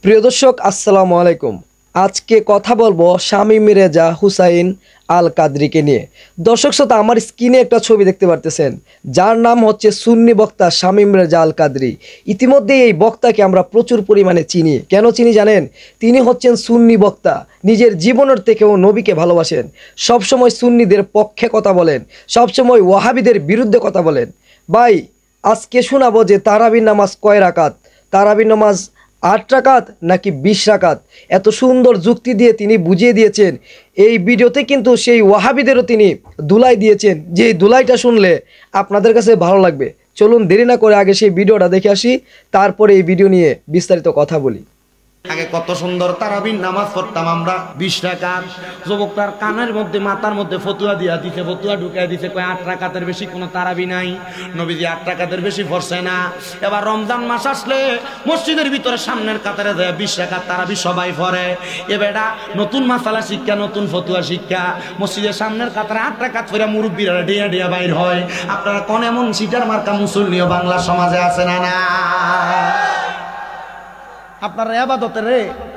প্রিয় দর্শক আসসালামু আলাইকুম। আজকে কথা বলবো শামীম রেজা হুসাইন আল কাদরিকে নিয়ে। দর্শক শ্রোতা, আমার স্ক্রিনে একটা ছবি দেখতে পারতেছেন, যার নাম হচ্ছে সুন্নি বক্তা শামীম রেজা আল কাদরি। ইতিমধ্যে এই বক্তাকে আমরা প্রচুর পরিমাণে চিনি। কেন চিনি জানেন? তিনি হচ্ছেন সুন্নি বক্তা, নিজের জীবনের থেকেও নবীকে ভালোবাসেন, সবসময় সুন্নিদের পক্ষে কথা বলেন, সবসময় ওয়াহাবিদের বিরুদ্ধে কথা বলেন। ভাই, আজকে শোনাবো যে তারাবির নামাজ কয় রাকাত, তারাবির নামাজ 8 রাকাত নাকি 20 রাকাত। এত সুন্দর যুক্তি দিয়ে তিনি বুঝিয়ে দিয়েছেন। এই ভিডিওতে কিন্তু সেই ওয়াহাবিদেরও তিনি দুলাই দিয়েছেন, যে এই দুলাইটা শুনলে আপনাদের কাছে ভালো লাগবে। চলুন দেরি না করে আগে সেই ভিডিওটা দেখে আসি, তারপরে এই ভিডিও নিয়ে বিস্তারিত কথা বলি। আগে কত সুন্দর তারাবির নামাজ পড়তাম আমরা 20 রাকাত। যুবকটার কানের মধ্যে মাথার মধ্যে ফতুয়া দিয়া দিছে, ফতুয়া ঢুকাই দিছে, কয় 8 রাকাতের বেশি কোনো তারাবি নাই। নবীজি 8 রাকাতের বেশি পড়ছে না। এবার রমজান মাস আসলে মসজিদের ভিতরে সামনের কাতারে যায় 20 রাকাত তারাবি সবাই পড়ে। এবেটা নতুন মাসালা শিক্ষা, নতুন ফতুয়া শিক্ষা, মসজিদের সামনের কাতারে 8 রাকাত পড়ে মুরব্বীরা ডিয়া ডিয়া বাইর হয়। আপনারা কোন এমন সিটার মার্কা মুসল্লিও বাংলা সমাজে আছে না? না, আপনারা ইবাদতের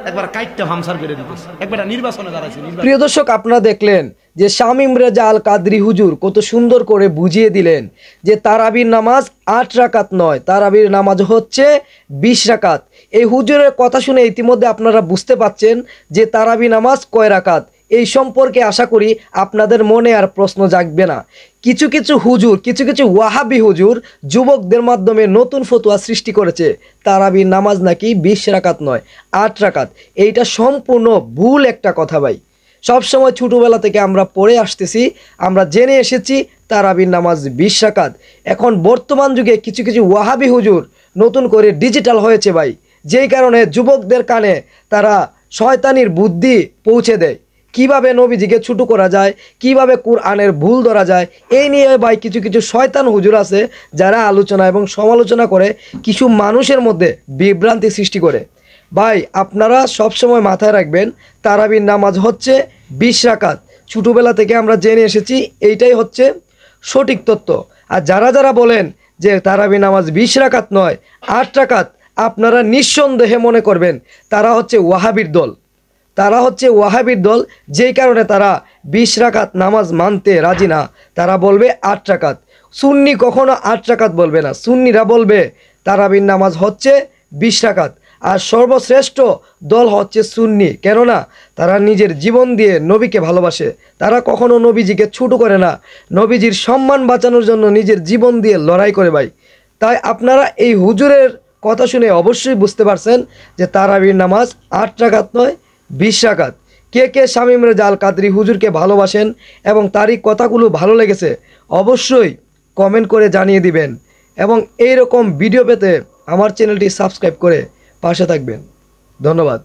একবার কাইটটা হামসার করে দিতেছে, একবার নির্বাচনে দাঁড়াইছে। প্রিয় দর্শক, আপনারা দেখলেন যে শামীম রেজা আল কাদরি হুজুর কত সুন্দর করে বুঝিয়ে দিলেন যে তারাবির নামাজ 8 রাকাত নয়, তারাবির নামাজ হচ্ছে 20 রাকাত। এই হুজুরের কথা শুনে ইতিমধ্যে আপনারা বুঝতে পাচ্ছেন যে তারাবি নামাজ কয় রাকাত। এই সম্পর্কে আশা করি আপনাদের মনে আর প্রশ্ন জাগবে না। কিছু কিছু হুজুর, কিছু কিছু ওয়াহাবি হুজুর যুবকদের মাধ্যমে নতুন ফতোয়া সৃষ্টি করেছে, তারাবির নামাজ নাকি 20 রাকাত নয় 8 রাকাত। এইটা সম্পূর্ণ ভুল একটা কথা ভাই। সবসময় ছোটোবেলা থেকে আমরা পড়ে আসতেছি, আমরা জেনে এসেছি তারাবির নামাজ 20 রাকাত। এখন বর্তমান যুগে কিছু কিছু ওয়াহাবি হুজুর নতুন করে ডিজিটাল হয়েছে ভাই, যেই কারণে যুবকদের কানে তারা শয়তানির বুদ্ধি পৌঁছে দেয়। কিভাবে নবীজিকে ছোট করা যায়, কিভাবে কুরআনের ভুল ধরা যায়, এই নিয়ে ভাই কিছু কিছু শয়তান হুজুর আছে যারা আলোচনা এবং সমালোচনা করে কিছু মানুষের মধ্যে বিভ্রান্তি সৃষ্টি করে। ভাই, আপনারা সবসময় মাথায় রাখবেন তারাবির নামাজ হচ্ছে 20 রাকাত। ছোটোবেলা থেকে আমরা জেনে এসেছি, এইটাই হচ্ছে সঠিক তথ্য। আর যারা যারা বলেন যে তারাবির নামাজ 20 রাকাত নয় 8 রাকাত, আপনারা নিঃসন্দেহে মনে করবেন তারা হচ্ছে ওয়াহাবির দল। তারা হচ্ছে ওয়াহাবির দল, যেই কারণে তারা 20 রাকাত নামাজ মানতে রাজি না। তারা বলবে 8 রাকাত। সুন্নি কখনো 8 রাকাত বলবে না, সুন্নিরা বলবে তারাবির নামাজ হচ্ছে 20 রাকাত। আর সর্বশ্রেষ্ঠ দল হচ্ছে সুন্নি, কেননা তারা নিজের জীবন দিয়ে নবীকে ভালোবাসে। তারা কখনো নবীজিকে ছোট করে না, নবীজির সম্মান বাঁচানোর জন্য নিজের জীবন দিয়ে লড়াই করে ভাই। তাই আপনারা এই হুজুরের কথা শুনে অবশ্যই বুঝতে পারছেন যে তারাবির নামাজ 8 রাকাত নয় 20 রাকাত। কে কে শামীম রেজা আল কাদরি হুজুরকে ভালোবাসেন এবং তারই কথাগুলো ভালো লেগেছে অবশ্যই কমেন্ট করে জানিয়ে দিবেন। এবং এই রকম ভিডিও পেতে আমার চ্যানেলটি সাবস্ক্রাইব করে পাশে থাকবেন। ধন্যবাদ।